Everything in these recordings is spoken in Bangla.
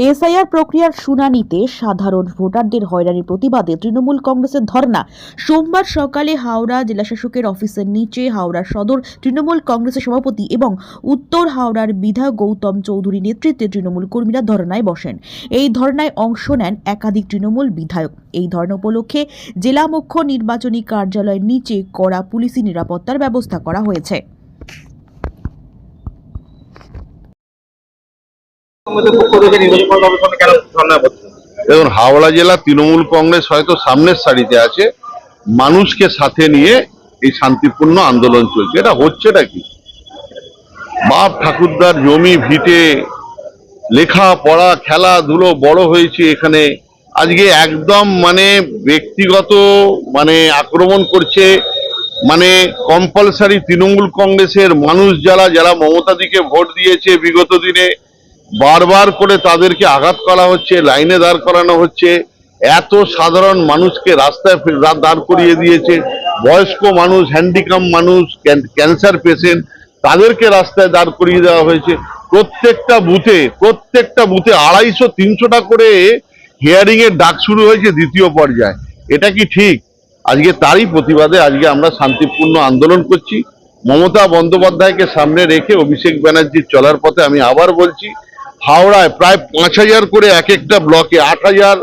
এসআইআর প্রক্রিয়ার শুনানিতে সাধারণ ভোটারদের হয়রানির প্রতিবাদে তৃণমূল কংগ্রেসের ধর্ণা। সোমবার সকালে হাওড়া জেলাশাসকের অফিসের নিচে হাওড়া সদর তৃণমূল কংগ্রেসের সভাপতি এবং উত্তর হাওড়ার বিধায়ক গৌতম চৌধুরীর নেতৃত্বে তৃণমূল কর্মীরা ধর্ণায় বসেন। এই ধর্ণায় অংশ নেন একাধিক তৃণমূল বিধায়ক। এই ধর্ণা উপলক্ষে জেলা মুখ্য নির্বাচনী কার্যালয়ের নিচে কড়া পুলিশি নিরাপত্তার ব্যবস্থা করা হয়েছে। দেখুন, হাওড়া জেলা তৃণমূল কংগ্রেস হয়তো সামনের সারিতে আছে, মানুষকে সাথে নিয়ে এই শান্তিপূর্ণ আন্দোলন চলছে। এটা হচ্ছেটা কি, বাপ ঠাকুরদার জমি ভিটে লেখাপড়া খেলাধুলো বড় হয়েছে এখানে, আজকে একদম ব্যক্তিগত আক্রমণ করছে। কম্পালসারি তৃণমূল কংগ্রেসের মানুষ যারা মমতাদিকে ভোট দিয়েছে বিগত দিনে, বারবার করে তাদেরকে আঘাত করা হচ্ছে, লাইনে দাঁড় করানো হচ্ছে। এত সাধারণ মানুষকে রাস্তায় দাঁড় করিয়ে দিয়েছে, বয়স্ক মানুষ, হ্যান্ডিক্যাপ মানুষ, ক্যান্সার পেশেন্ট, তাদেরকে রাস্তায় দাঁড় করিয়ে দেওয়া হয়েছে। প্রত্যেকটা বুথে 250-300টা করে হিয়ারিং এর ডাক শুরু হয়েছে দ্বিতীয় পর্যায়ে। এটা কি ঠিক? আজকে তারই প্রতিবাদে আজকে আমরা শান্তিপূর্ণ আন্দোলন করছি। মমতা বন্দ্যোপাধ্যায়কে সামনে রেখে অভিষেক ব্যানার্জির চলার পথে আমি আবার বলছি, হাওড়ায় প্রায় 5000 করে এক একটা ব্লকে, 8000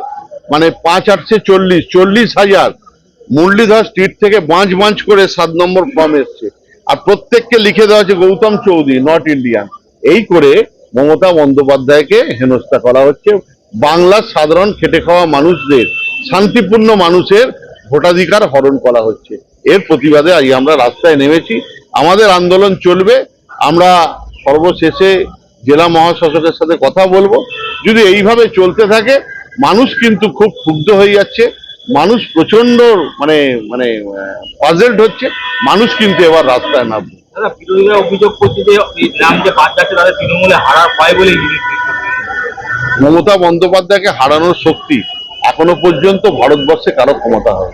40,000 মুরলীধর স্ট্রিট থেকে বাঁচ করে 7 নম্বর ফর্ম এসছে, আর প্রত্যেককে লিখে দেওয়া হচ্ছে গৌতম চৌধুরী নট ইন্ডিয়ান। এই করে মমতা বন্দ্যোপাধ্যায়কে হেনস্থা করা হচ্ছে। বাংলার সাধারণ খেটে খাওয়া মানুষদের, শান্তিপূর্ণ মানুষের ভোটাধিকার হরণ করা হচ্ছে। এর প্রতিবাদে আজ আমরা রাস্তায় নেমেছি। আমাদের আন্দোলন চলবে। আমরা সর্বশেষে জেলা মহাশাসকের সাথে কথা বলবো। যদি এইভাবে চলতে থাকে, মানুষ কিন্তু খুব ক্ষুব্ধ হয়ে যাচ্ছে, মানুষ প্রচন্ড পাজেলড হচ্ছে, মানুষ কিন্তু এবার রাস্তায় নামবে। বিরোধীরা অভিযোগ করছে যে বাদ যাচ্ছে তাদের তৃণমূলে হারার ভয় বলে। মমতা বন্দ্যোপাধ্যায়কে হারানোর শক্তি এখনো পর্যন্ত ভারতবর্ষে কারো ক্ষমতা হয়।